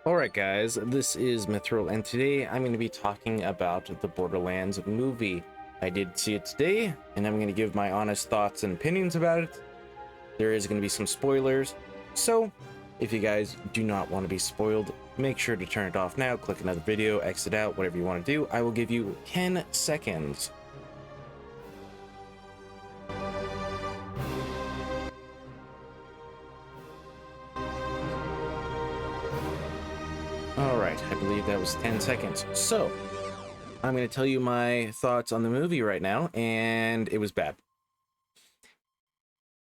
Alright guys, this is Mithril, and today I'm going to be talking about the Borderlands movie. I did see it today, and I'm going to give my honest thoughts and opinions about it. There is going to be some spoilers, so if you guys do not want to be spoiled, make sure to turn it off now, click another video, exit out, whatever you want to do. I will give you 10 seconds. Alright, I believe that was 10 seconds. So, I'm going to tell you my thoughts on the movie right now, and it was bad.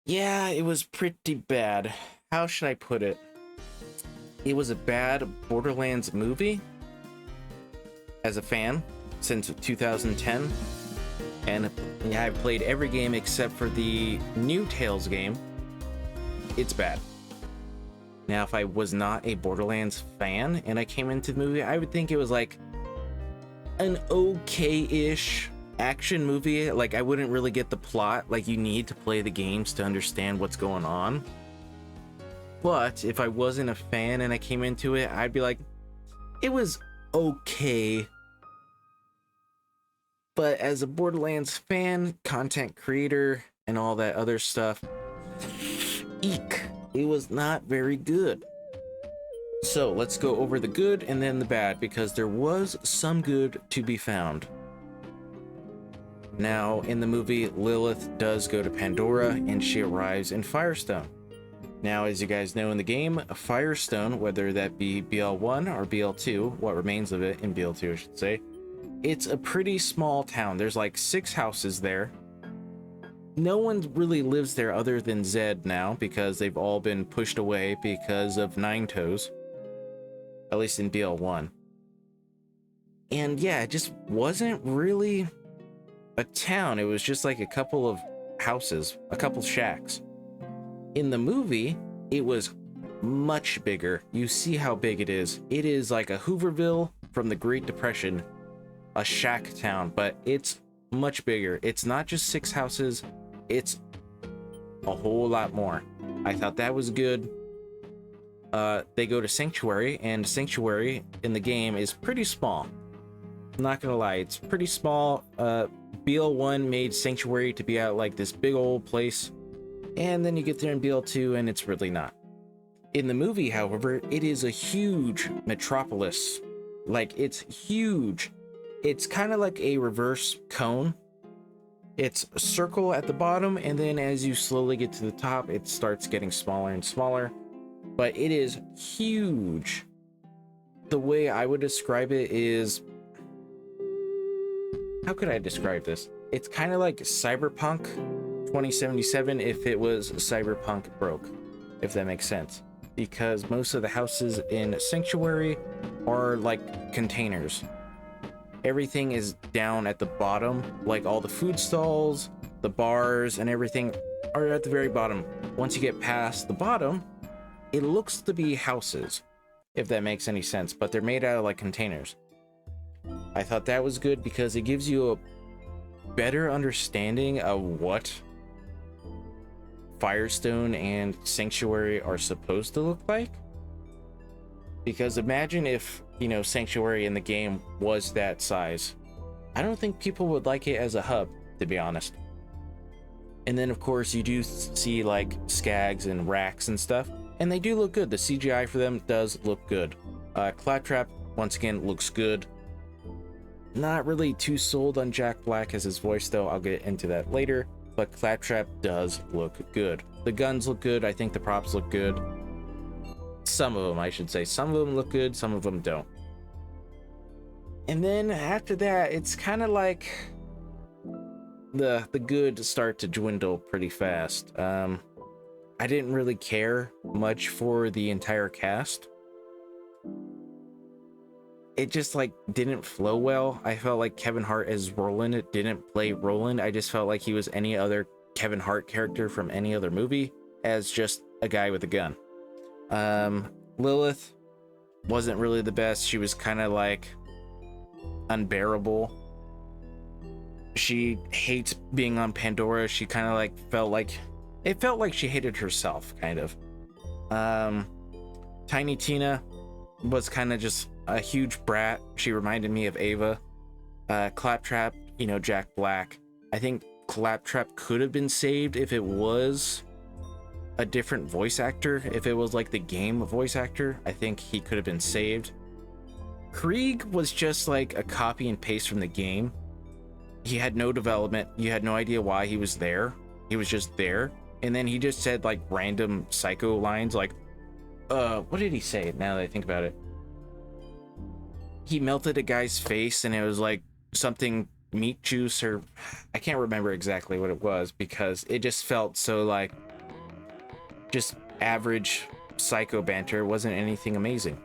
Yeah, it was pretty bad. How should I put it? It was a bad Borderlands movie. As a fan, since 2010. And yeah, I've played every game except for the new Tales game. It's bad. Now, if I was not a Borderlands fan and I came into the movie, I would think it was like an okay-ish action movie. Like, I wouldn't really get the plot. Like, you need to play the games to understand what's going on. But if I wasn't a fan and I came into it, I'd be like, it was okay. But as a Borderlands fan, content creator, and all that other stuff, eek. It was not very good. So let's go over the good and then the bad, because there was some good to be found. Now, in the movie, Lilith does go to Pandora and she arrives in Firestone. Now, as you guys know in the game, Firestone, whether that be BL1 or BL2, what remains of it in BL2 I should say, it's a pretty small town. There's like 6 houses there. No one really lives there other than Zed now, because they've all been pushed away because of Nine Toes. At least in BL1. And yeah, it just wasn't really a town. It was just like a couple of houses, a couple shacks. In the movie, it was much bigger. You see how big it is. It is like a Hooverville from the Great Depression, a shack town, but it's much bigger. It's not just 6 houses. It's a whole lot more. I thought that was good. They go to Sanctuary, and Sanctuary in the game is pretty small. I'm not gonna lie, it's pretty small. BL1 made Sanctuary to be out like this big old place, and then you get there in BL2 and it's really not. In the movie, however, it is a huge metropolis. Like, it's huge. It's kind of like a reverse cone. It's a circle at the bottom, and then as you slowly get to the top, it starts getting smaller and smaller. But it is huge. The way I would describe it is... how could I describe this? It's kind of like Cyberpunk 2077 if it was Cyberpunk broke, if that makes sense. Because most of the houses in Sanctuary are like containers. Everything is down at the bottom, like all the food stalls, the bars, and everything are at the very bottom. Once you get past the bottom, it looks to be houses, if that makes any sense, but they're made out of like containers. I thought that was good because it gives you a better understanding of what Firestone and Sanctuary are supposed to look like. Because imagine if, you know, Sanctuary in the game was that size. I don't think people would like it as a hub, to be honest. And then, of course, you do see, like, skags and racks and stuff. And they do look good. The CGI for them does look good. Claptrap, once again, looks good. Not really too sold on Jack Black as his voice, though. I'll get into that later. But Claptrap does look good. The guns look good. I think the props look good. Some of them, I should say. Some of them look good, some of them don't. And then after that, it's kind of like the good start to dwindle pretty fast. I didn't really care much for the entire cast. It just like didn't flow well. I felt like Kevin Hart as Roland didn't play Roland. I just felt like he was any other Kevin Hart character from any other movie as just a guy with a gun. Lilith wasn't really the best. She was kind of like unbearable. She hates being on Pandora. She kind of like felt like she hated herself, kind of. Tiny Tina, was kind of just a huge brat. She reminded me of Ava. Claptrap, you know, Jack Black. I think Claptrap could have been saved if it was a different voice actor. If it was like the game voice actor, I think he could have been saved. Krieg was just like a copy and paste from the game. He had no development. You had no idea why he was there. He was just there. And then he just said like random psycho lines like, what did he say now that I think about it? He melted a guy's face and it was like something meat juice, or I can't remember exactly what it was, because it just felt so like just average psycho banter. It wasn't anything amazing.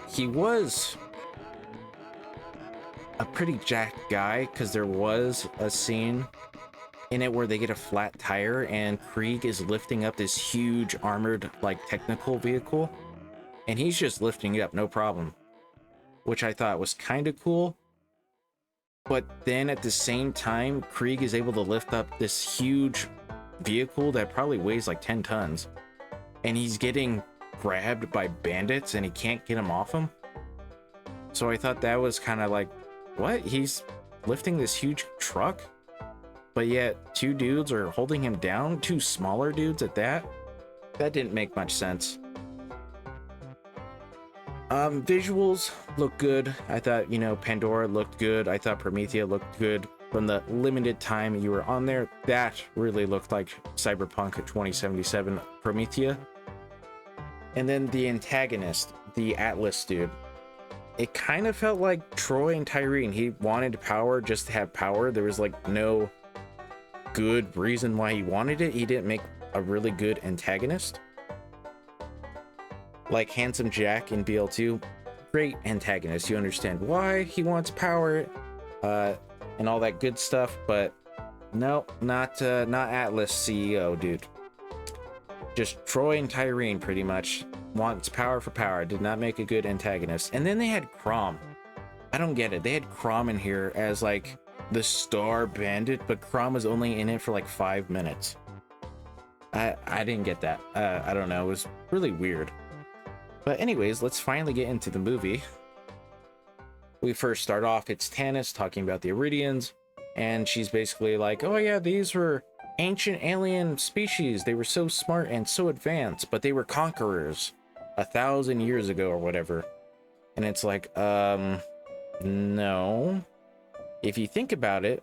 He was a pretty jacked guy, because there was a scene in it where they get a flat tire and Krieg is lifting up this huge armored like technical vehicle, and he's just lifting it up no problem, which I thought was kind of cool. But then at the same time, Krieg is able to lift up this huge vehicle that probably weighs like 10 tons, and he's getting grabbed by bandits and he can't get him off him. So I thought that was kind of like, what? He's lifting this huge truck, but yet two dudes are holding him down, two smaller dudes at that. That didn't make much sense. Visuals look good. I thought, you know, Pandora looked good. I thought Promethea looked good. From the limited time you were on there, that really looked like Cyberpunk 2077 Promethea. And then the antagonist, the Atlas dude, it kind of felt like Troy and Tyreen. He wanted power just to have power. There was like no good reason why he wanted it. He didn't make a really good antagonist. Like Handsome Jack in BL2, great antagonist. You understand why he wants power, and all that good stuff. But no, not Atlas CEO, dude. Just Troy and Tyreen pretty much wants power for power. Did not make a good antagonist. And then they had Crom. I don't get it. They had Crom in here as like the star bandit, but Crom was only in it for like 5 minutes. I didn't get that. I don't know. It was really weird. But anyways, let's finally get into the movie. We first start off, it's Tannis talking about the Iridians, and she's basically like, oh yeah, these were ancient alien species. They were so smart and so advanced, but they were conquerors 1,000 years ago or whatever. And it's like, no. If you think about it,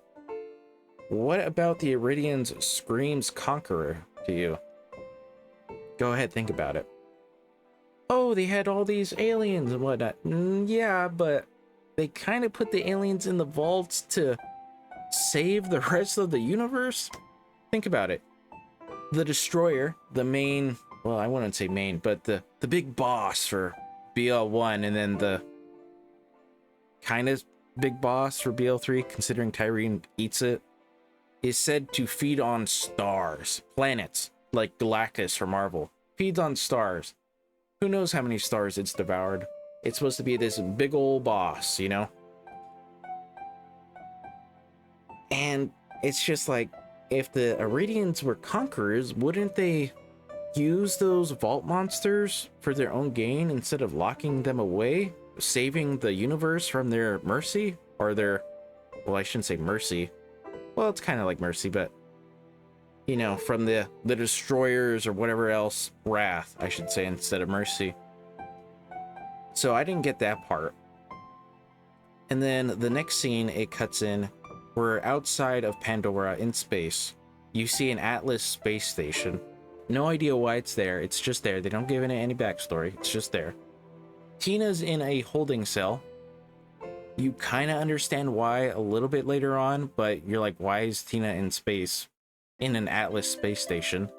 what about the Iridians screams conqueror to you? Go ahead, think about it. Oh, they had all these aliens and whatnot. Yeah, but they kind of put the aliens in the vaults to save the rest of the universe. Think about it. The Destroyer, the main, well, I wouldn't say main, but the big boss for BL1, and then the kind of big boss for BL3, considering Tyreen eats it, is said to feed on stars, planets, like Galactus for Marvel. Feeds on stars. Who knows how many stars it's devoured? It's supposed to be this big old boss, you know? And it's just like, if the Iridians were conquerors, wouldn't they use those vault monsters for their own gain instead of locking them away, saving the universe from their mercy? Or their, well, I shouldn't say mercy. Well, it's kind of like mercy, but you know, from the destroyers or whatever else, wrath, I should say, instead of mercy. So I didn't get that part. And then the next scene, it cuts in, we're outside of Pandora in space. You see an Atlas space station. No idea why it's there. It's just there. They don't give it any backstory. It's just there. Tina's in a holding cell. You kind of understand why a little bit later on, but you're like, why is Tina in space? In an Atlas space station.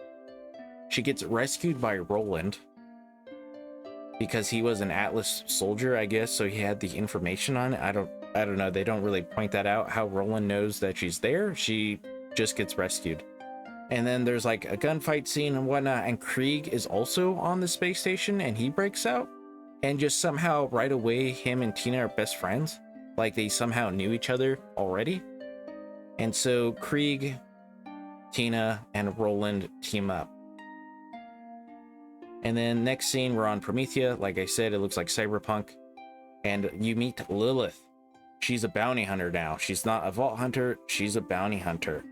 She gets rescued by Roland because he was an Atlas soldier, I guess, so he had the information on it. I don't know. They don't really point that out, how Roland knows that she's there. She just gets rescued. And then there's like a gunfight scene and whatnot, and Krieg is also on the space station, and he breaks out, and just somehow right away him and Tina are best friends, like they somehow knew each other already. And so Krieg, Tina, and Roland team up. And then next scene, we're on Promethea. Like I said, it looks like cyberpunk. And you meet Lilith. She's a bounty hunter now. She's not a vault hunter, she's a bounty hunter.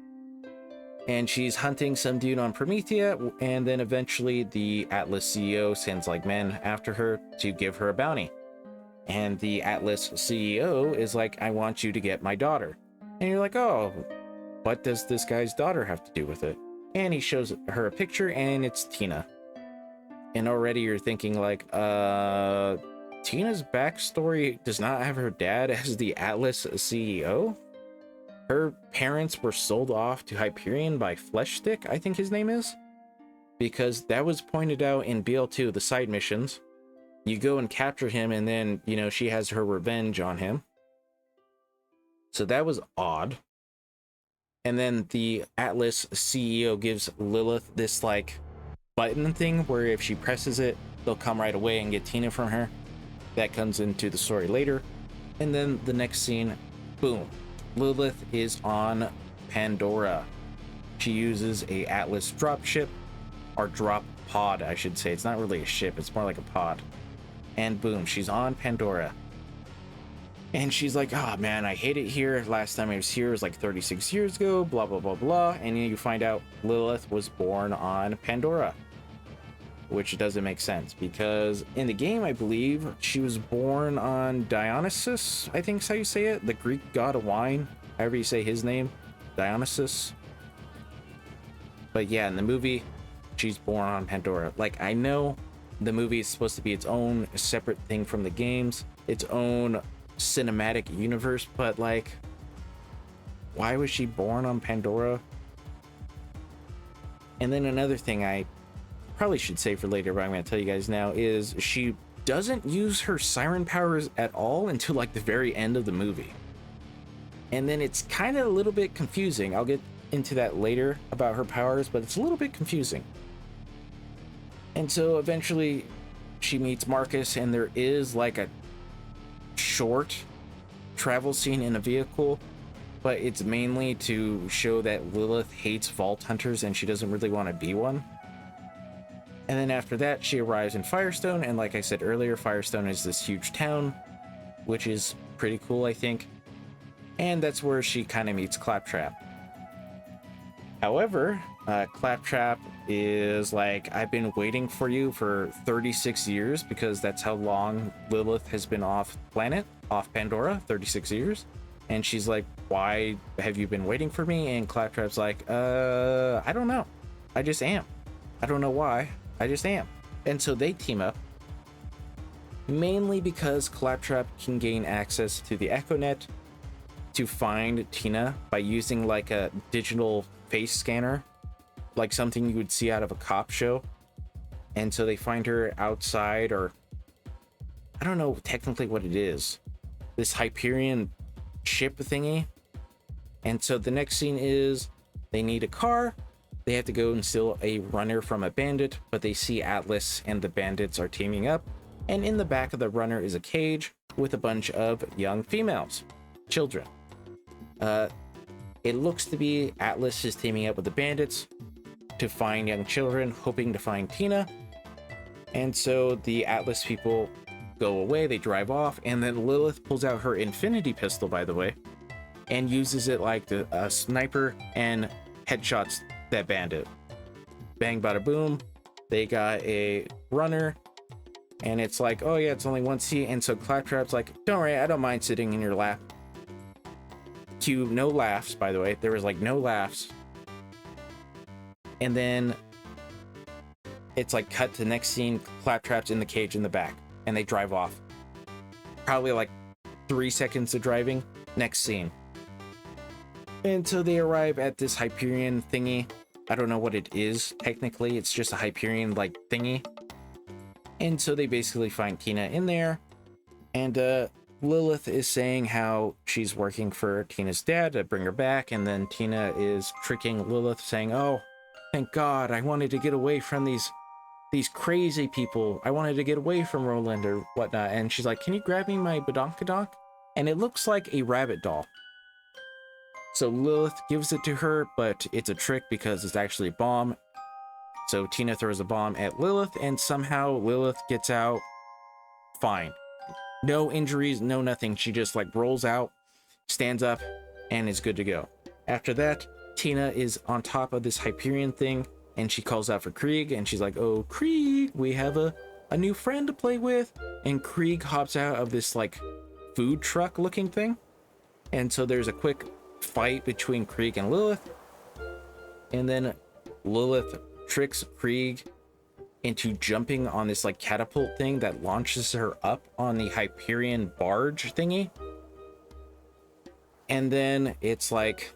And she's hunting some dude on Promethea, and then eventually the Atlas CEO sends like men after her to give her a bounty. And the Atlas CEO is like, I want you to get my daughter. And you're like, oh, what does this guy's daughter have to do with it? And he shows her a picture, and it's Tina. And already you're thinking like, Tina's backstory does not have her dad as the Atlas CEO? Her parents were sold off to Hyperion by Fleshstick, I think his name is. Because that was pointed out in BL2, the side missions. You go and capture him, and then, you know, she has her revenge on him. So that was odd. And then the Atlas CEO gives Lilith this, like, button thing where if she presses it, they'll come right away and get Tina from her. That comes into the story later. And then the next scene, boom. Lilith is on Pandora. She uses a Atlas dropship, or drop pod, I should say. It's not really a ship, it's more like a pod. And boom, she's on Pandora. And she's like, oh man, I hate it here. Last time I was here was like 36 years ago, blah, blah, blah, blah. And then you find out Lilith was born on Pandora. Which doesn't make sense, because in the game, I believe, she was born on Dionysus, I think is how you say it. The Greek god of wine, however you say his name, Dionysus. But yeah, in the movie, she's born on Pandora. Like, I know the movie is supposed to be its own separate thing from the games, its own cinematic universe, but like, why was she born on Pandora? And then another thing I probably should say for later, but I'm going to tell you guys now, is she doesn't use her siren powers at all until like the very end of the movie. And then it's kind of a little bit confusing. I'll get into that later about her powers, but it's a little bit confusing. And so eventually she meets Marcus, and there is like a short travel scene in a vehicle, but it's mainly to show that Lilith hates vault hunters and she doesn't really want to be one. And then after that, she arrives in Firestone, and like I said earlier, Firestone is this huge town, which is pretty cool, I think. And that's where she kind of meets Claptrap. However, Claptrap is like, I've been waiting for you for 36 years, because that's how long Lilith has been off planet, off Pandora, 36 years. And she's like, why have you been waiting for me? And Claptrap's like, I don't know. I just am. I don't know why. I just am. And so they team up, mainly because Claptrap can gain access to the EchoNet to find Tina by using like a digital face scanner, like something you would see out of a cop show. And so they find her outside, or I don't know technically what it is, this Hyperion ship thingy. And so the next scene is they need a car. They have to go and steal a runner from a bandit, but they see Atlas and the bandits are teaming up. And in the back of the runner is a cage with a bunch of young females, children. It looks to be Atlas is teaming up with the bandits to find young children, hoping to find Tina. And so the Atlas people go away, they drive off, and then Lilith pulls out her infinity pistol, by the way, and uses it like a sniper and headshots that bandit. Bang, bada boom. They got a runner, and it's like, oh yeah, it's only one seat. And so Claptrap's like, don't worry, I don't mind sitting in your lap. Cue no laughs, by the way. There was like no laughs. And then it's like cut to the next scene. Claptrap's in the cage in the back, and they drive off. Probably like 3 seconds of driving. Next scene. And so they arrive at this Hyperion thingy. I don't know what it is technically. It's just a Hyperion like thingy. And so they basically find Tina in there. And Lilith is saying how she's working for Tina's dad to bring her back. And then Tina is tricking Lilith, saying, oh, thank God, I wanted to get away from these crazy people. I wanted to get away from Roland or whatnot. And she's like, can you grab me my badonkadonk? And it looks like a rabbit doll. So Lilith gives it to her, but it's a trick because it's actually a bomb. So Tina throws a bomb at Lilith, and somehow Lilith gets out fine. No injuries, no nothing. She just like rolls out, stands up, and is good to go. After that, Tina is on top of this Hyperion thing, and she calls out for Krieg, and she's like, "Oh, Krieg, we have a new friend to play with." And Krieg hops out of this like food truck looking thing. And so there's a quick fight between Krieg and Lilith. And then Lilith tricks Krieg into jumping on this like catapult thing that launches her up on the Hyperion barge thingy. And then it's like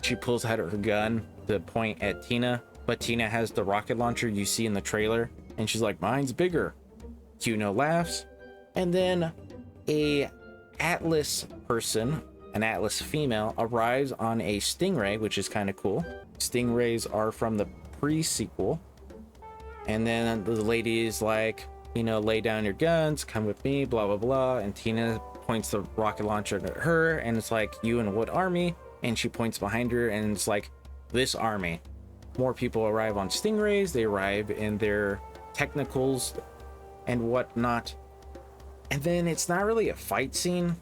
she pulls out her gun to point at Tina, but Tina has the rocket launcher you see in the trailer, and she's like, "Mine's bigger." Cuno laughs, and then a Atlas person, an Atlas female, arrives on a Stingray, which is kind of cool. Stingrays are from the pre-sequel. And then the lady is like, you know, "Lay down your guns, come with me, blah, blah, blah." And Tina points the rocket launcher at her, and it's like, "You in what army?" And she points behind her, and it's like, "This army." More people arrive on Stingrays. They arrive in their technicals and whatnot. And then it's not really a fight scene.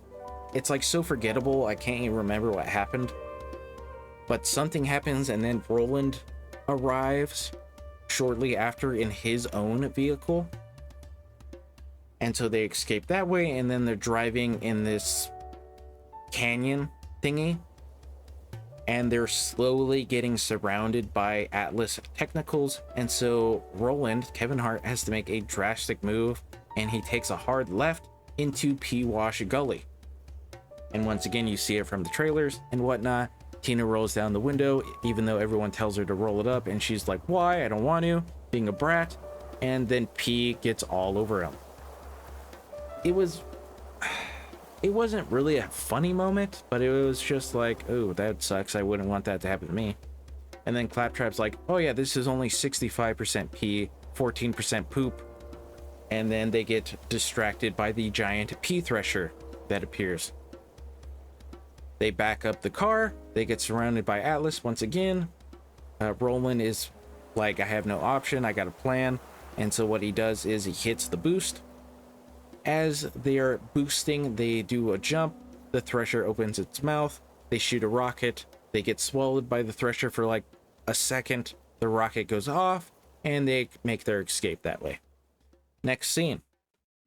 It's like so forgettable, I can't even remember what happened. But something happens, and then Roland arrives shortly after in his own vehicle. And so they escape that way, and then they're driving in this canyon thingy. And they're slowly getting surrounded by Atlas technicals. And so Roland, Kevin Hart, has to make a drastic move, and he takes a hard left into P-Wash Gully. And once again, you see it from the trailers and whatnot. Tina rolls down the window, even though everyone tells her to roll it up, and she's like, "Why? I don't want to," being a brat. And then P gets all over him. It wasn't really a funny moment, but it was just like, "Oh, that sucks. I wouldn't want that to happen to me." And then Claptrap's like, "Oh yeah, this is only 65% pee, 14% poop." And then they get distracted by the giant pea thresher that appears. They back up the car. They get surrounded by Atlas once again. Roland is like, "I have no option. I got a plan." And so what he does is he hits the boost. As they are boosting, they do a jump. The thresher opens its mouth. They shoot a rocket. They get swallowed by the thresher for like a second. The rocket goes off, and they make their escape that way. Next scene.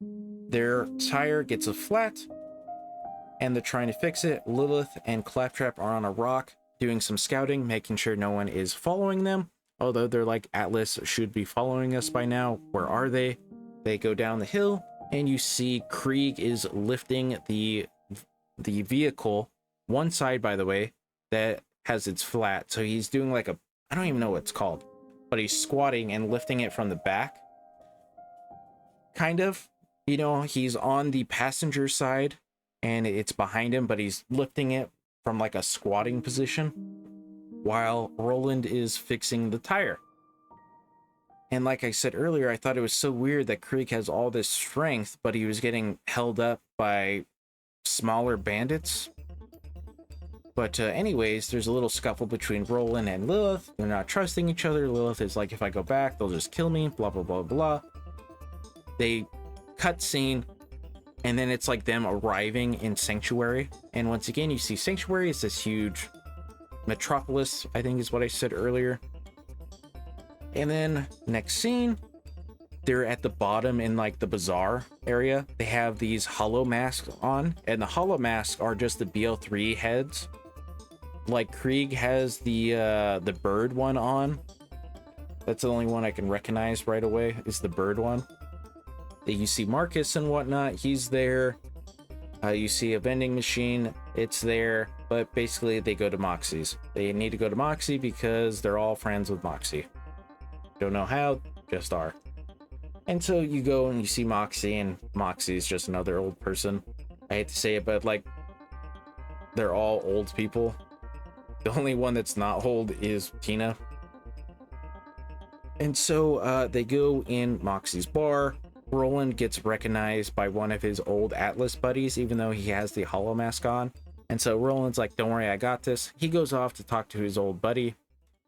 Their tire gets a flat, and they're trying to fix it. Lilith and Claptrap are on a rock doing some scouting, making sure no one is following them. Although they're like, "Atlas should be following us by now. Where are they?" They go down the hill, and you see Krieg is lifting the vehicle, one side, by the way, that has its flat. So he's doing like I don't even know what it's called, but he's squatting and lifting it from the back. Kind of, you know, he's on the passenger side and it's behind him, but he's lifting it from like a squatting position while Roland is fixing the tire. And like I said earlier, I thought it was so weird that Krieg has all this strength, but he was getting held up by smaller bandits. But anyways, there's a little scuffle between Roland and Lilith. They're not trusting each other. Lilith is like, "If I go back, they'll just kill me, blah, blah, blah, blah." They cut scene, and then it's like them arriving in Sanctuary. And once again, you see Sanctuary is this huge metropolis, I think is what I said earlier. And then next scene, they're at the bottom in like the bazaar area. They have these hollow masks on, and the hollow masks are just the BL3 heads. Like Krieg has the bird one on. That's the only one I can recognize right away, is the bird one. You see Marcus and whatnot, he's there. You see a vending machine, it's there. But basically they go to Moxie's. They need to go to Moxie because they're all friends with Moxie. Don't know how, just are. And so you go and you see Moxie, and Moxie is just another old person. I hate to say it, but like, they're all old people. The only one that's not old is Tina. And so they go in Moxie's bar. Roland gets recognized by one of his old Atlas buddies, even though he has the hollow mask on. And so Roland's like, "Don't worry, I got this." He goes off to talk to his old buddy.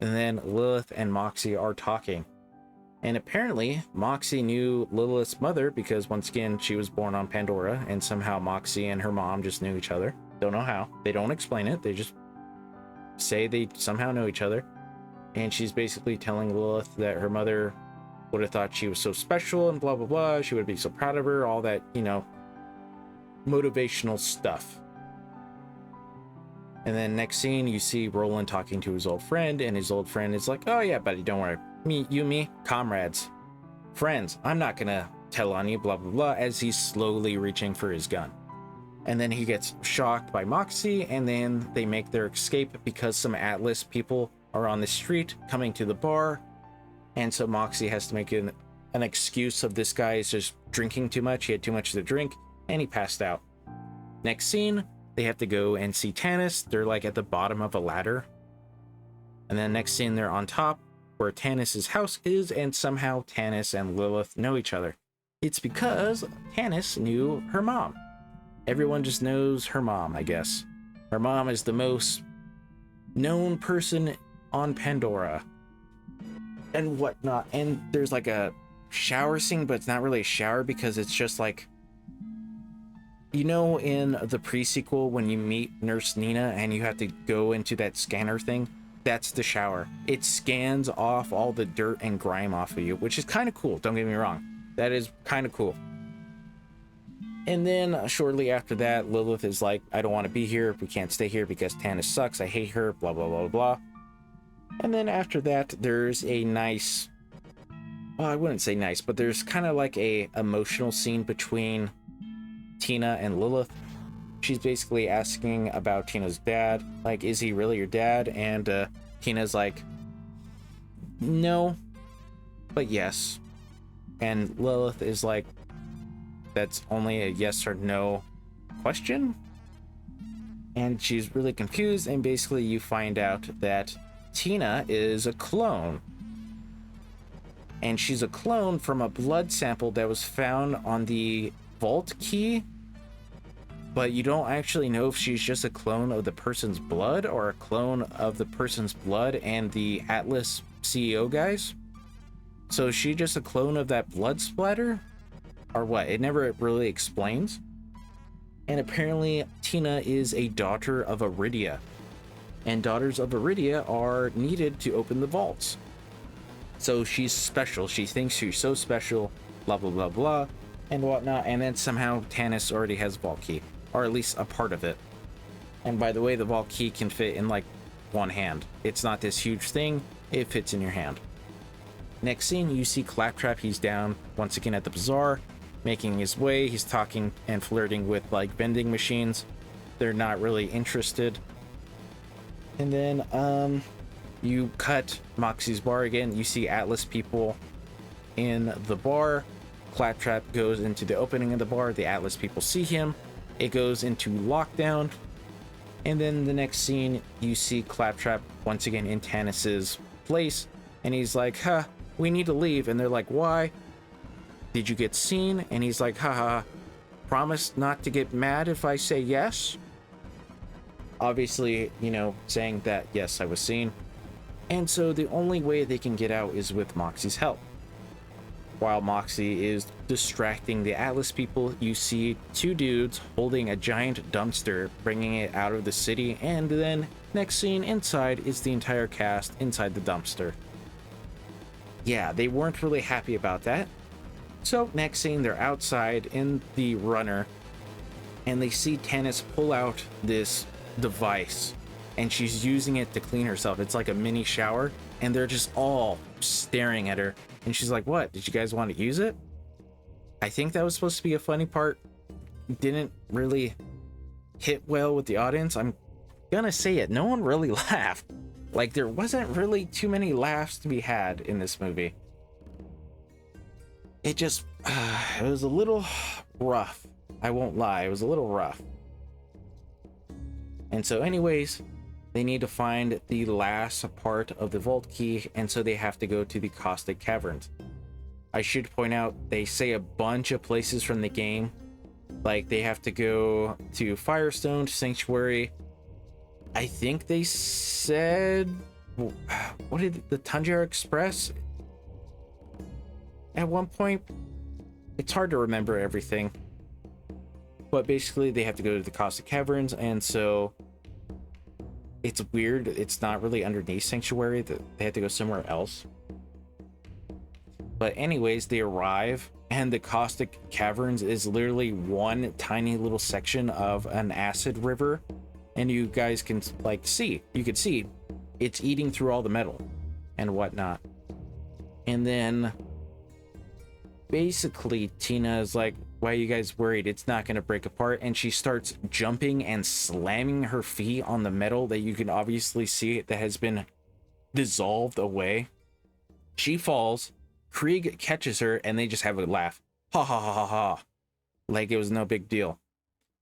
And then Lilith and Moxie are talking. And apparently, Moxie knew Lilith's mother because, once again, she was born on Pandora, and somehow Moxie and her mom just knew each other. Don't know how. They don't explain it. They just say they somehow know each other. And she's basically telling Lilith that her mother would have thought she was so special and blah, blah, blah. She would be so proud of her. All that, you know, motivational stuff. And then next scene, you see Roland talking to his old friend, and his old friend is like, oh yeah, buddy, don't worry. Me, comrades, friends, I'm not gonna tell on you, blah, blah, blah, as he's slowly reaching for his gun. And then he gets shocked by Moxie, and then they make their escape because some Atlas people are on the street coming to the bar. And so Moxie has to make an excuse of this guy is just drinking too much. He had too much to drink, and he passed out. Next scene, they have to go and see Tanis. They're like at the bottom of a ladder. And then next scene, they're on top where Tanis's house is, and somehow Tanis and Lilith know each other. It's because Tanis knew her mom. Everyone just knows her mom, I guess. Her mom is the most known person on Pandora and whatnot. And there's like a shower scene, but it's not really a shower because it's just like, you know, in the pre-sequel when you meet Nurse Nina and you have to go into that scanner thing, that's the shower. It scans off all the dirt and grime off of you, which is kind of cool. Don't get me wrong. That is kind of cool. And then shortly after that, Lilith is like, I don't want to be here. We can't stay here because Tanis sucks. I hate her, blah, blah, blah, blah. And then after that, there's a nice, well, I wouldn't say nice, but there's kind of like a emotional scene between Tina and Lilith. She's basically asking about Tina's dad. Like, is he really your dad? And Tina's like, no, but yes. And Lilith is like, that's only a yes or no question. And she's really confused. And basically you find out that Tina is a clone. And she's a clone from a blood sample that was found on the vault key. But you don't actually know if she's just a clone of the person's blood or a clone of the person's blood and the Atlas CEO guys. So is she just a clone of that blood splatter? Or what? It never really explains. And apparently Tina is a daughter of Iridia. And daughters of Iridia are needed to open the vaults. So she's special. She thinks she's so special, blah, blah, blah, blah, and whatnot. And then somehow Tanis already has vault key, or at least a part of it. And by the way, the vault key can fit in like one hand. It's not this huge thing. It fits in your hand. Next scene, you see Claptrap. He's down once again at the bazaar, making his way. He's talking and flirting with like vending machines. They're not really interested. And then you cut Moxie's bar again. You see Atlas people in the bar. Claptrap goes into the opening of the bar. The Atlas people see him. It goes into lockdown. And then the next scene, you see Claptrap once again in Tanis's place. And he's like, huh, we need to leave. And they're like, why? Did you get seen? And he's like, haha, promise not to get mad if I say yes. Obviously, you know, saying that, yes, I was seen. And so the only way they can get out is with Moxie's help. While Moxie is distracting the Atlas people, you see two dudes holding a giant dumpster, bringing it out of the city. And then next scene inside is the entire cast inside the dumpster. Yeah, they weren't really happy about that. So next scene, they're outside in the runner, and they see Tanis pull out this device, and she's using it to clean herself. It's like a mini shower, and they're just all staring at her. And she's like, what? Did you guys want to use it? I think that was supposed to be a funny part. Didn't really hit well with the audience. I'm gonna say it. No one really laughed. Like, there wasn't really too many laughs to be had in this movie. It just, it was a little rough. I won't lie, it was a little rough. And so anyways, they need to find the last part of the vault key, and so they have to go to the Caustic Caverns. I should point out, they say a bunch of places from the game. Like, they have to go to Firestone, Sanctuary. I think they said, what did the Tangier Express? at one point. It's hard to remember everything, but basically they have to go to the Caustic Caverns, and so it's weird. It's not really underneath Sanctuary, that they have to go somewhere else. But anyways, they arrive, and the Caustic Caverns is literally one tiny little section of an acid river, and you guys can like see, you can see it's eating through all the metal and whatnot. And then basically Tina is like, why are you guys worried? It's not going to break apart. And she starts jumping and slamming her feet on the metal that you can obviously see that has been dissolved away. She falls. Krieg catches her, and they just have a laugh. Ha ha ha ha ha. Like it was no big deal.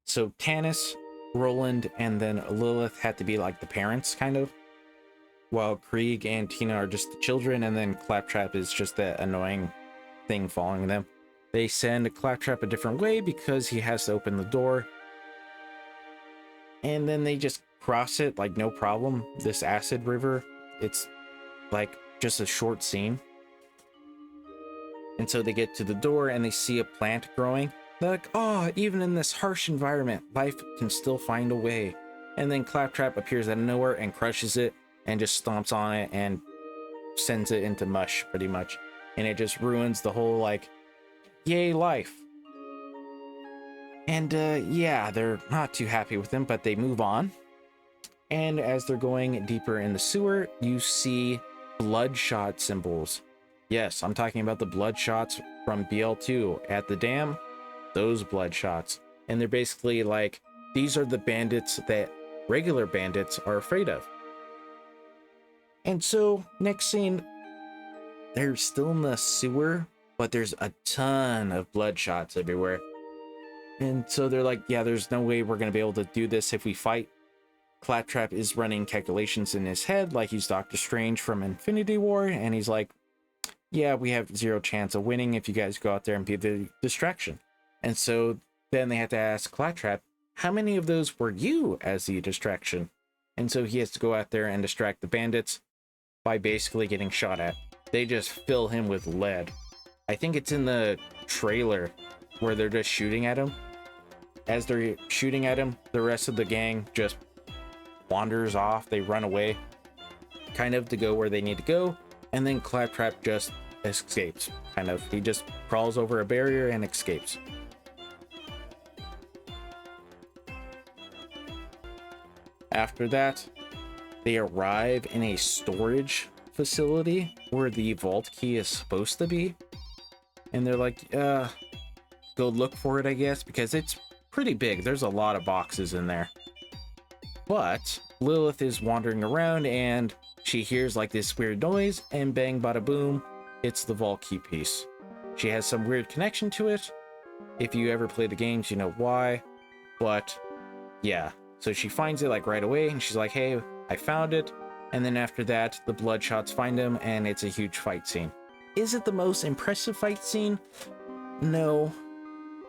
So Tanis, Roland, and then Lilith had to be like the parents, kind of, while Krieg and Tina are just the children, and then Claptrap is just that annoying thing following them. They send Claptrap a different way because he has to open the door, and then they just cross it like no problem, this acid river. It's like just a short scene. And so they get to the door and they see a plant growing. They're like, oh, even in this harsh environment, life can still find a way. And then Claptrap appears out of nowhere and crushes it and just stomps on it and sends it into mush, pretty much. And it just ruins the whole, like, yay, life. And yeah, they're not too happy with him, but they move on. And as they're going deeper in the sewer, you see bloodshot symbols. Yes, I'm talking about the bloodshots from BL2 at the dam. Those bloodshots. And they're basically like, these are the bandits that regular bandits are afraid of. And so next scene, they're still in the sewer, but there's a ton of bloodshots everywhere. And so they're like, yeah, there's no way we're going to be able to do this if we fight. Claptrap is running calculations in his head like he's Doctor Strange from Infinity War, and he's like, yeah, we have zero chance of winning if you guys go out there and be the distraction. And so then they have to ask Claptrap, how many of those were you as the distraction? And so he has to go out there and distract the bandits by basically getting shot at. They just fill him with lead. I think it's in the trailer where they're just shooting at him. As they're shooting at him, the rest of the gang just wanders off. They run away, kind of to go where they need to go. And then Claptrap just escapes, kind of. He just crawls over a barrier and escapes. After that, they arrive in a storage facility where the vault key is supposed to be. And they're like, go look for it, I guess, because it's pretty big. There's a lot of boxes in there. But Lilith is wandering around and she hears like this weird noise, and bang, bada boom, it's the vault key piece. She has some weird connection to it. If you ever play the games, you know why. But yeah, so she finds it like right away, and she's like, hey, I found it. And then after that, the Bloodshots find him, and it's a huge fight scene. Is it the most impressive fight scene? No,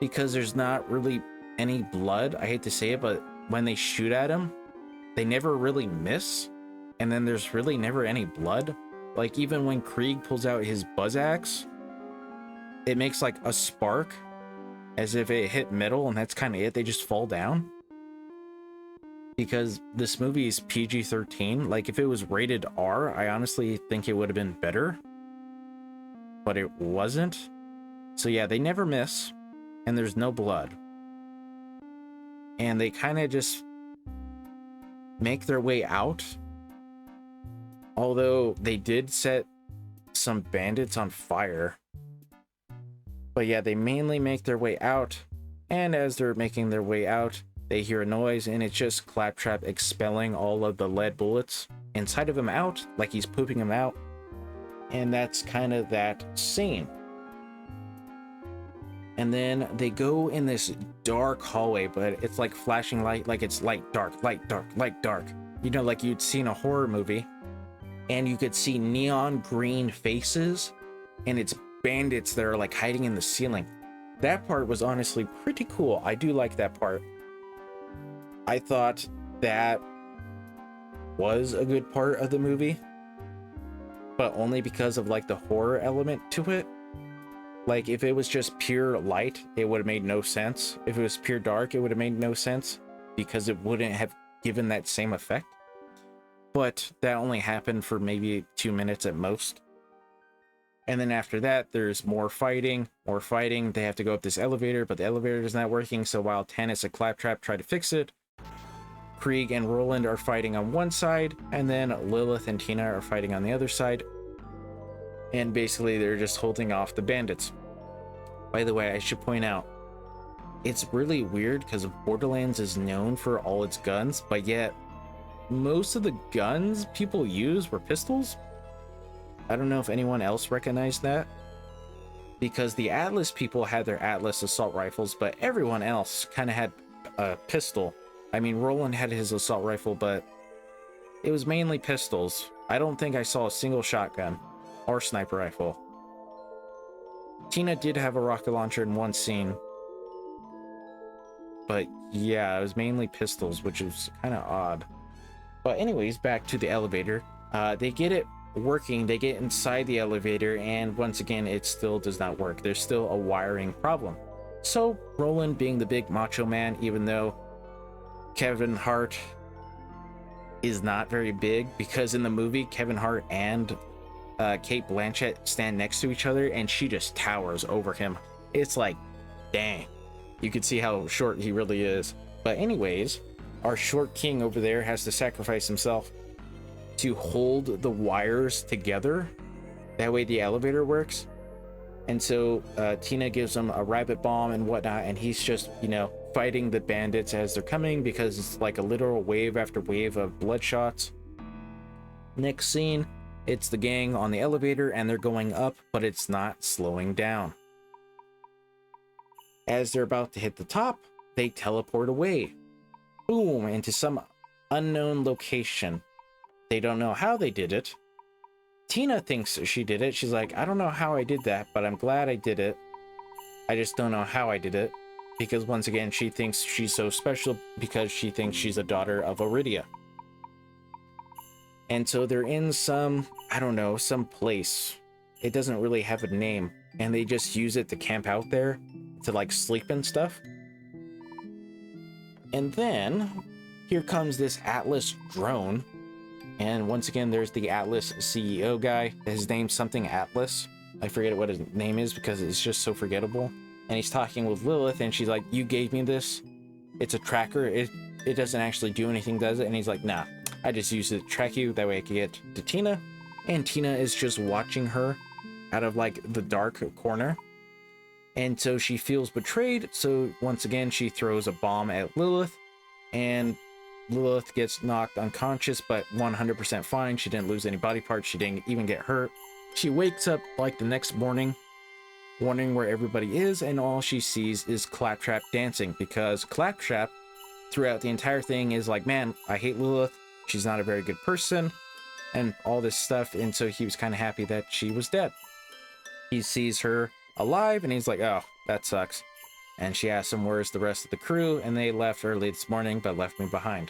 because there's not really any blood. I hate to say it, but when they shoot at him, they never really miss. And then there's really never any blood. Like, even when Krieg pulls out his buzz axe, it makes like a spark as if it hit metal, and that's kind of it. They just fall down. Because this movie is PG-13. Like, if it was rated R, I honestly think it would have been better. But it wasn't. So yeah, they never miss. And there's no blood. And they kind of just make their way out. Although they did set some bandits on fire. But yeah, they mainly make their way out. And as they're making their way out, they hear a noise, and it's just Claptrap expelling all of the lead bullets inside of him out, like he's pooping them out. And that's kind of that scene. And then they go in this dark hallway, but it's like flashing light, like it's light, dark, light, dark, light, dark. You know, like you'd see in a horror movie. And you could see neon green faces, and it's bandits that are like hiding in the ceiling. That part was honestly pretty cool. I do like that part. I thought that was a good part of the movie, but only because of like the horror element to it. Like, if it was just pure light, it would have made no sense. If it was pure dark, it would have made no sense because it wouldn't have given that same effect. But that only happened for maybe 2 minutes at most. And then after that, there's more fighting, more fighting. They have to go up this elevator, but the elevator is not working. So while Tannis and Claptrap try to fix it, Krieg and Roland are fighting on one side, and then Lilith and Tina are fighting on the other side. And basically, they're just holding off the bandits. By the way, I should point out, it's really weird because Borderlands is known for all its guns, but yet most of the guns people use were pistols. I don't know if anyone else recognized that, because the Atlas people had their Atlas assault rifles, but everyone else kind of had a pistol. I mean, Roland had his assault rifle, but it was mainly pistols. I don't think I saw a single shotgun or sniper rifle. Tina did have a rocket launcher in one scene, but yeah, it was mainly pistols, which is kind of odd. But anyways, back to the elevator. They get it working, they get inside the elevator, and once again, it still does not work. There's still a wiring problem. So Roland, being the big macho man, even though Kevin Hart is not very big, because in the movie, Kevin Hart and Cate Blanchett stand next to each other, and she just towers over him. It's like, dang. You can see how short he really is. But anyways, our short king over there has to sacrifice himself to hold the wires together. That way the elevator works. And so Tina gives him a rabbit bomb and whatnot, and he's just, you know, fighting the bandits as they're coming, because it's like a literal wave after wave of bloodshots. Next scene, it's the gang on the elevator, and they're going up, but it's not slowing down. As they're about to hit the top, they teleport away. Boom, into some unknown location. They don't know how they did it. Tina thinks she did it. She's like, I don't know how I did that, but I'm glad I did it. I just don't know how I did it. Because once again, she thinks she's so special because she thinks she's a daughter of Iridia. And so they're in some, I don't know, some place. It doesn't really have a name. And they just use it to camp out there to like sleep and stuff. And then here comes this Atlas drone. And once again, there's the Atlas CEO guy. His name's something Atlas. I forget what his name is because it's just so forgettable. And he's talking with Lilith, and she's like, you gave me this. It's a tracker. It doesn't actually do anything, does it? And he's like, nah, I just use it to track you. That way I can get to Tina. And Tina is just watching her out of like the dark corner. And so she feels betrayed. So once again, she throws a bomb at Lilith. And Lilith gets knocked unconscious, but 100% fine. She didn't lose any body parts. She didn't even get hurt. She wakes up like the next morning, wondering where everybody is, and all she sees is Claptrap dancing, because Claptrap throughout the entire thing is like, man, I hate Lilith. She's not a very good person, and all this stuff. And so he was kind of happy that she was dead. He sees her alive, and he's like, oh, that sucks. And she asks him, where's the rest of the crew? And they left early this morning, but left me behind.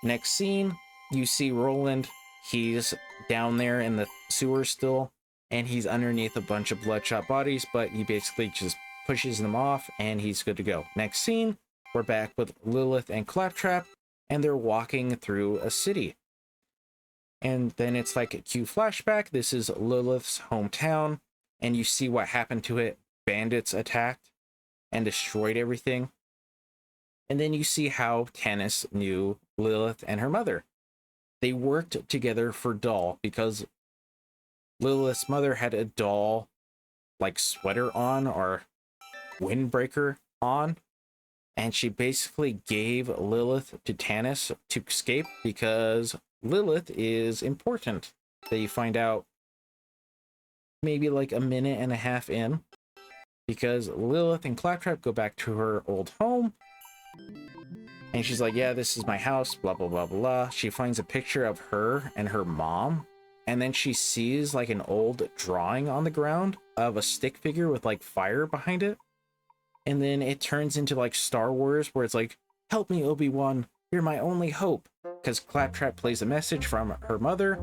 Next scene, you see Roland. He's down there in the sewer still, and he's underneath a bunch of bloodshot bodies, but he basically just pushes them off, and he's good to go. Next scene, we're back with Lilith and Claptrap, and they're walking through a city. And then it's like a cue flashback. This is Lilith's hometown, and you see what happened to it. Bandits attacked and destroyed everything. And then you see how Tannis knew Lilith and her mother. They worked together for doll, because Lilith's mother had a doll like sweater on, or windbreaker on, and she basically gave Lilith to Tannis to escape, because Lilith is important. That you find out maybe like a minute and a half in, because Lilith and Claptrap go back to her old home, and she's like, yeah, this is my house, blah, blah, blah, blah. She finds a picture of her and her mom, and then she sees like an old drawing on the ground of a stick figure with like fire behind it. And then it turns into like Star Wars, where it's like, help me, Obi-Wan, you're my only hope. Because Claptrap plays a message from her mother,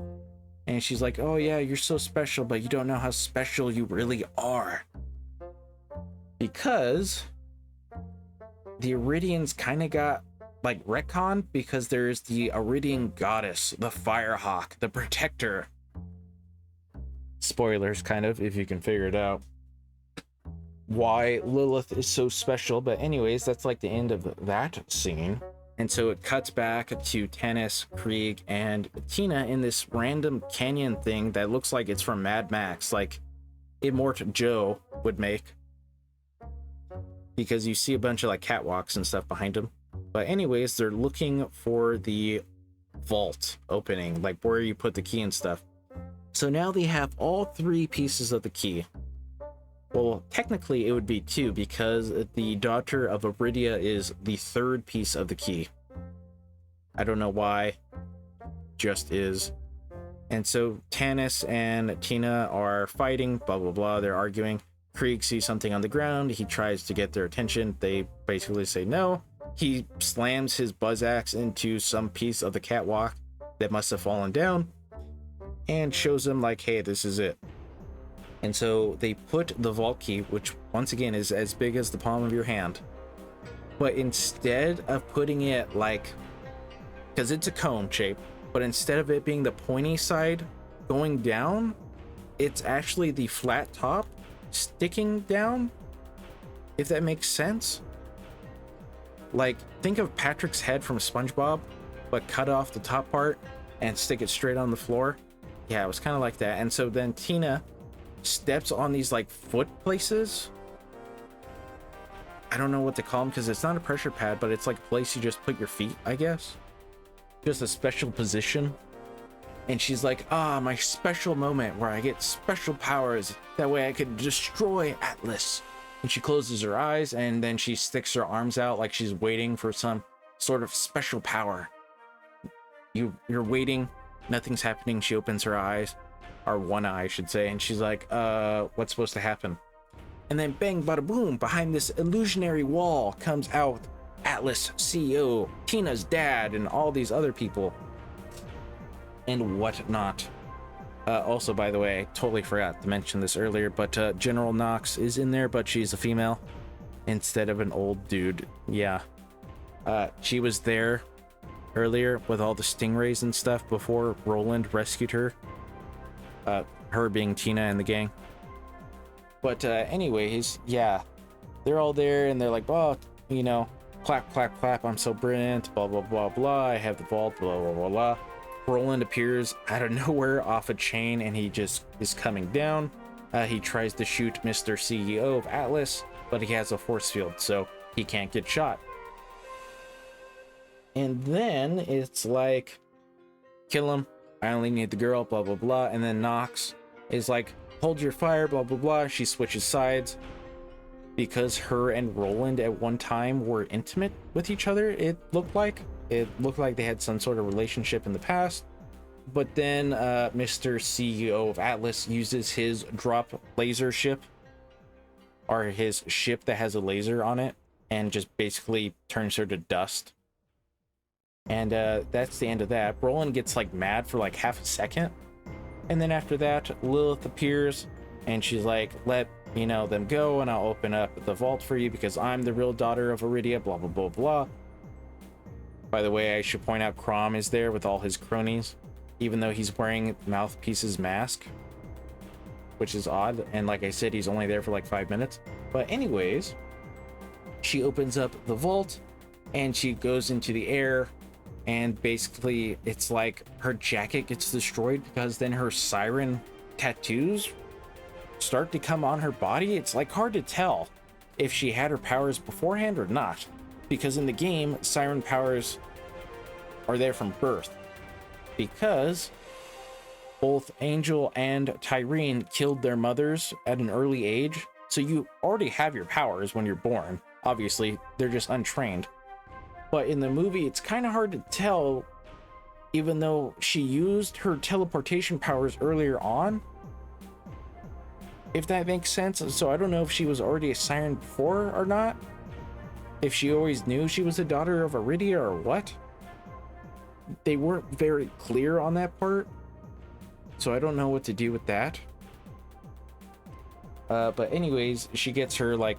And she's like, oh yeah, you're so special, but you don't know how special you really are. Because the Iridians kind of got like retconned, because there's the Iridian goddess, the Firehawk, the protector. Spoilers, kind of, if you can figure it out. Why Lilith is so special. But anyways, that's like the end of that scene. And so it cuts back to Tannis, Krieg, and Tina in this random canyon thing that looks like it's from Mad Max, like Immort Joe would make, because you see a bunch of like catwalks and stuff behind them. But anyways, they're looking for the vault opening, like where you put the key and stuff. So now they have all 3 pieces of the key. Well, technically it would be 2, because the daughter of Iridia is the 3rd piece of the key. I don't know why, just is. And so Tannis and Tina are fighting, blah blah blah, they're arguing. Krieg sees something on the ground, he tries to get their attention, they basically say no. He slams his buzz axe into some piece of the catwalk that must have fallen down, and shows them like, hey, this is it. And so they put the vault key, which once again is as big as the palm of your hand, but instead of putting it like, because it's a cone shape, but instead of it being the pointy side going down, it's actually the flat top sticking down, if that makes sense. Like, think of Patrick's head from SpongeBob, but cut off the top part and stick it straight on the floor. Yeah, it was kind of like that. And so then Tina steps on these like foot places. I don't know what to call them, because it's not a pressure pad, but it's like a place you just put your feet, I guess. Just a special position. And she's like, my special moment where I get special powers. That way I could destroy Atlas. And she closes her eyes, and then she sticks her arms out like she's waiting for some sort of special power. You're waiting, nothing's happening. She opens her eyes, or one eye I should say, and she's like, what's supposed to happen? And then bang bada boom, behind this illusionary wall comes out Atlas, CEO, Tina's dad, and all these other people and whatnot. Also, by the way, I totally forgot to mention this earlier, but General Knox is in there, but she's a female instead of an old dude. Yeah. She was there earlier with all the stingrays and stuff before Roland rescued her. Her being Tina and the gang. But anyways, yeah. They're all there and they're like, oh, you know, clap, clap, clap, I'm so brilliant, blah, blah, blah, blah. I have the vault, blah, blah, blah, blah. Roland appears out of nowhere off a chain, and he just is coming down. He tries to shoot Mr. CEO of Atlas, but he has a force field, so he can't get shot. And then it's like, kill him, I only need the girl, blah blah blah. And then Nox is like, hold your fire, blah blah blah. She switches sides because her and Roland at one time were intimate with each other. It looked like they had some sort of relationship in the past. But then Mr. CEO of Atlas uses his drop laser ship, or his ship that has a laser on it, and just basically turns her to dust. And that's the end of that. Roland gets like mad for like half a second, and then after that Lilith appears and she's like, let them go and I'll open up the vault for you because I'm the real daughter of Iridia, blah blah blah blah. By the way, I should point out Crom is there with all his cronies, even though he's wearing Mouthpiece's mask, which is odd. And like I said, he's only there for like 5 minutes. But anyways, she opens up the vault and she goes into the air, and basically it's like her jacket gets destroyed because then her siren tattoos start to come on her body. It's like hard to tell if she had her powers beforehand or not, because in the game siren powers are there from birth, because both Angel and Tyrene killed their mothers at an early age, so you already have your powers when you're born. Obviously they're just untrained, but in the movie it's kind of hard to tell, even though she used her teleportation powers earlier on, if that makes sense. So I don't know if she was already a siren before or not, if she always knew she was the daughter of Iridia or what. They weren't very clear on that part. So I don't know what to do with that. But anyways, she gets her like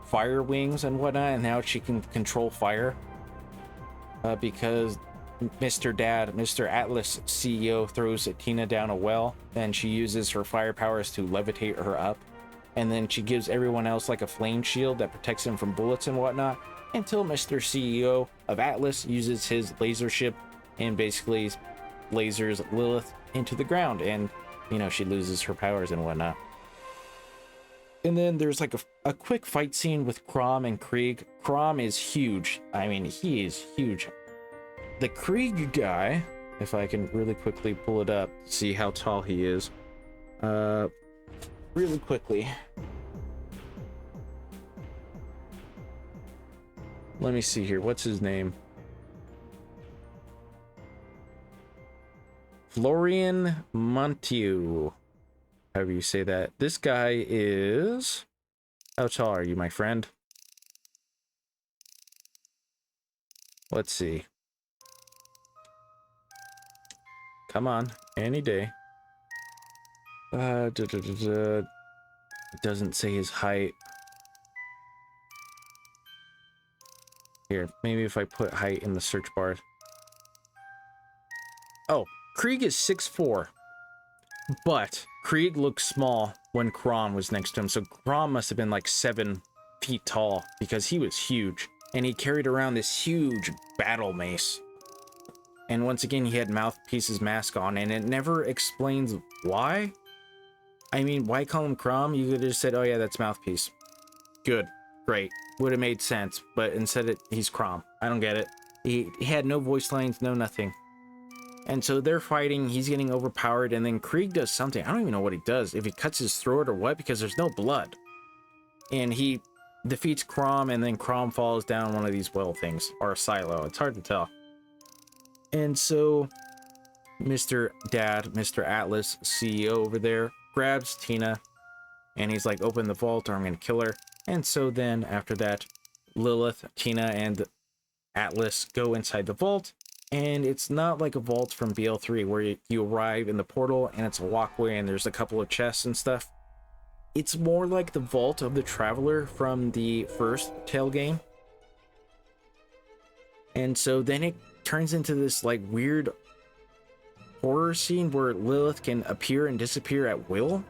fire wings and whatnot, and now she can control fire. Because Mr. Atlas CEO throws Tina down a well, and she uses her fire powers to levitate her up. And then she gives everyone else like a flame shield that protects them from bullets and whatnot, until Mr. CEO of Atlas uses his laser ship and basically lasers Lilith into the ground, and you know, she loses her powers and whatnot. And then there's like a quick fight scene with Crom and Krieg. Crom is huge. I mean, he is huge. The Krieg guy, if I can really quickly pull it up to see how tall he is. Really quickly. Let me see here. What's his name? Florian Montiu. However you say that. This guy is... How tall are you, my friend? Let's see. Come on. Any day. It doesn't say his height. Here, maybe if I put height in the search bar. Oh, Krieg is 6'4", but Krieg looks small when Crom was next to him, so Crom must have been like 7 feet tall because he was huge, and he carried around this huge battle mace. And once again, he had Mouthpiece's mask on, and it never explains why. I mean, why call him Crom? You could have just said, oh yeah, that's Mouthpiece. Good, great, would have made sense, but instead he's Crom. I don't get it. He had no voice lines, no nothing. And so they're fighting, he's getting overpowered, and then Krieg does something. I don't even know what he does, if he cuts his throat or what, because there's no blood. And he defeats Crom, and then Crom falls down one of these well things, or a silo. It's hard to tell. And so Mr. Atlas, CEO over there, grabs Tina, and he's like, open the vault or I'm gonna kill her. And so then after that, Lilith, Tina, and Atlas go inside the vault. And it's not like a vault from BL3 where you arrive in the portal and it's a walkway and there's a couple of chests and stuff. It's more like the vault of the Traveler from the first Tale game. And so then it turns into this like weird horror scene where Lilith can appear and disappear at will.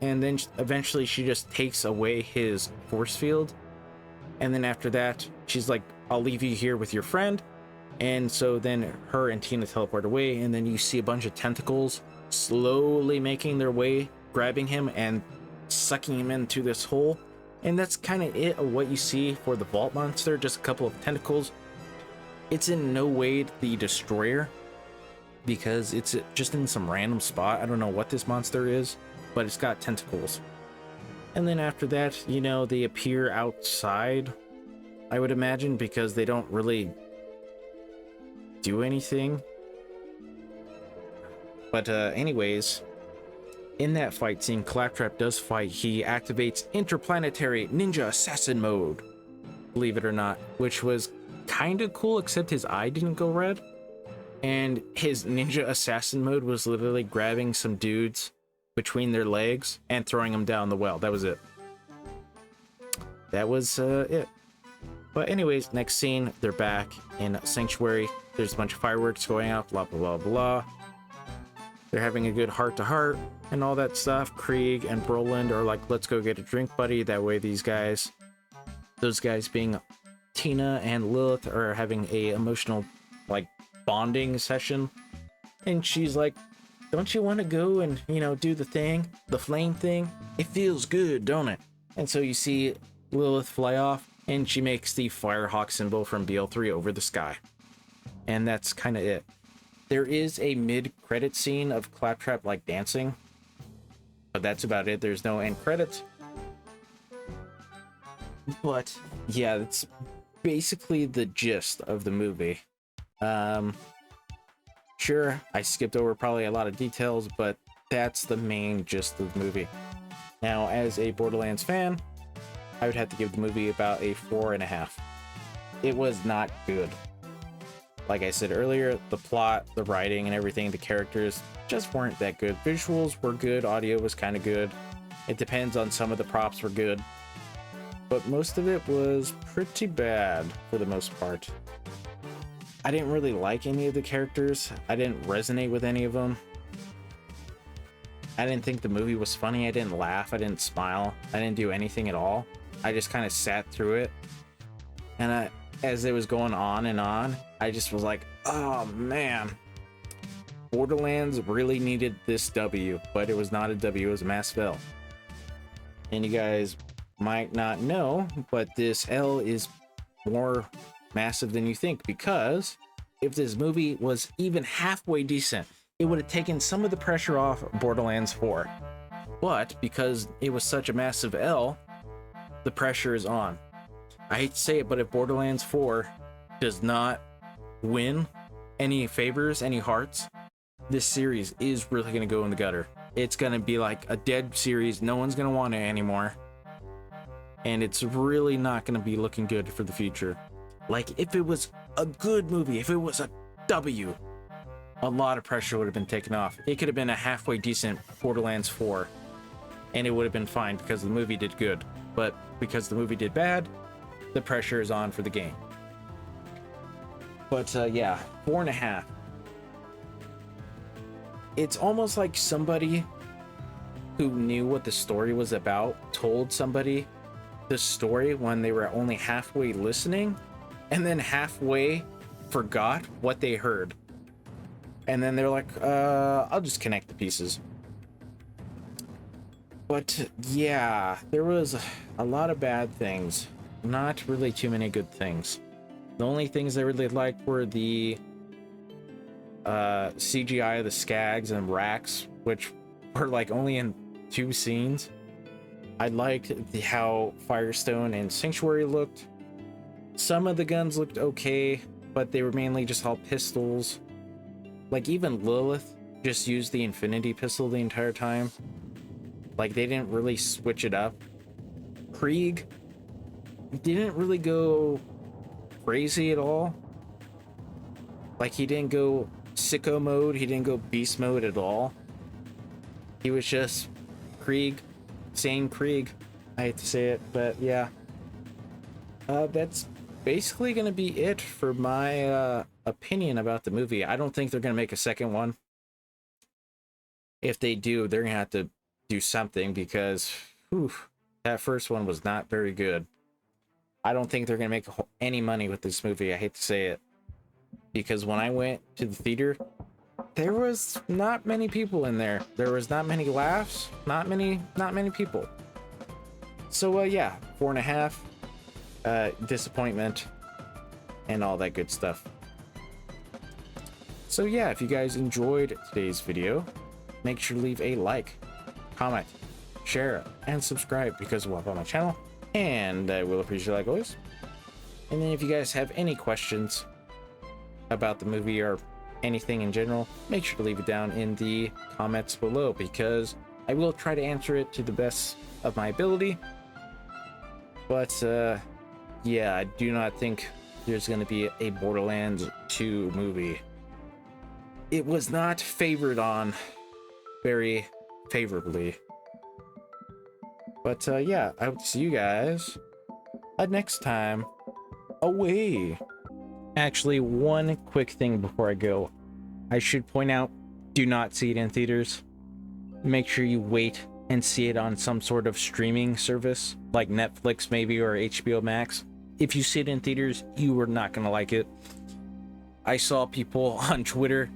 And then eventually she just takes away his force field. And then after that, she's like, I'll leave you here with your friend. And so then her and Tina teleport away, and then you see a bunch of tentacles slowly making their way, grabbing him and sucking him into this hole. And that's kind of it of what you see for the vault monster, just a couple of tentacles. It's in no way the destroyer, because it's just in some random spot. I don't know what this monster is, but it's got tentacles. And then after that, you know, they appear outside, I would imagine, because they don't really do anything. But anyways, in that fight scene, Claptrap does fight. He activates interplanetary ninja assassin mode, believe it or not, which was kind of cool, except his eye didn't go red. And his ninja assassin mode was literally grabbing some dudes between their legs and throwing them down the well. That was it. That was it. But anyways, next scene, they're back in Sanctuary. There's a bunch of fireworks going off, blah, blah, blah, blah. They're having a good heart-to-heart and all that stuff. Krieg and Broland are like, let's go get a drink, buddy. That way those guys being Tina and Lilith, are having a emotional, like, bonding session. And she's like, don't you want to go and, you know, do the thing? The flame thing? It feels good, don't it? And so you see Lilith fly off, and she makes the Firehawk symbol from BL3 over the sky. And that's kind of it. There is a mid-credit scene of Claptrap like dancing, but that's about it. There's no end credits. But yeah, that's basically the gist of the movie. Sure, I skipped over probably a lot of details, but that's the main gist of the movie. Now, as a Borderlands fan, I would have to give the movie about a 4.5. It was not good. Like I said earlier, the plot, the writing, and everything, the characters, just weren't that good. Visuals were good, audio was kind of good. It depends on, some of the props were good, but most of it was pretty bad for the most part. I didn't really like any of the characters. I didn't resonate with any of them. I didn't think the movie was funny. I didn't laugh. I didn't smile. I didn't do anything at all. I just kind of sat through it. And as it was going on and on, I just was like, oh man, Borderlands really needed this W, but it was not a W, it was a massive L. And you guys might not know, but this L is more massive than you think, because if this movie was even halfway decent, it would have taken some of the pressure off Borderlands 4. But because it was such a massive L, the pressure is on. I hate to say it, but if Borderlands 4 does not win any favors, any hearts, this series is really going to go in the gutter. It's going to be like a dead series. No one's going to want it anymore. And it's really not going to be looking good for the future. Like, if it was a good movie, if it was a W, a lot of pressure would have been taken off. It could have been a halfway decent Borderlands 4, and it would have been fine because the movie did good. But because the movie did bad, the pressure is on for the game. But yeah, 4.5. It's almost like somebody who knew what the story was about told somebody the story when they were only halfway listening, and then halfway forgot what they heard. And then they're like, I'll just connect the pieces. But yeah, there was a lot of bad things. Not really too many good things. The only things I really liked were the CGI of the Skags and Racks, which were like only in 2 scenes. I liked how Firestone and Sanctuary looked. Some of the guns looked okay, but they were mainly just all pistols. Like, even Lilith just used the Infinity pistol the entire time. Like, they didn't really switch it up. Krieg didn't really go crazy at all. Like, he didn't go sicko mode, he didn't go beast mode at all. He was just Krieg, sane Krieg. I hate to say it, but yeah. That's basically gonna be it for my opinion about the movie. I don't think they're gonna make a second one. If they do, they're gonna have to do something, because that first one was not very good. I don't think they're gonna make any money with this movie. I hate to say it, because when I went to the theater, there was not many people in there. There was not many laughs, not many people. So yeah, 4.5. Disappointment and all that good stuff. So yeah, if you guys enjoyed today's video, make sure to leave a like, comment, share, and subscribe, because we'll help out my channel, and I will appreciate it like always. And then if you guys have any questions about the movie or anything in general, make sure to leave it down in the comments below, because I will try to answer it to the best of my ability. But yeah, I do not think there's going to be a Borderlands 2 movie. It was not favored on very favorably. But yeah, I hope to see you guys next time. Away. Actually, one quick thing before I go. I should point out, do not see it in theaters. Make sure you wait and see it on some sort of streaming service, like Netflix maybe, or HBO Max. If you see it in theaters, you are not going to like it. I saw people on Twitter,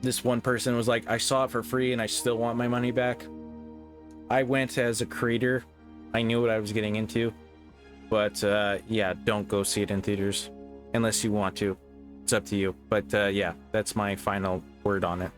this one person was like, I saw it for free and I still want my money back. I went as a creator. I knew what I was getting into. But yeah, don't go see it in theaters unless you want to. It's up to you. But yeah, that's my final word on it.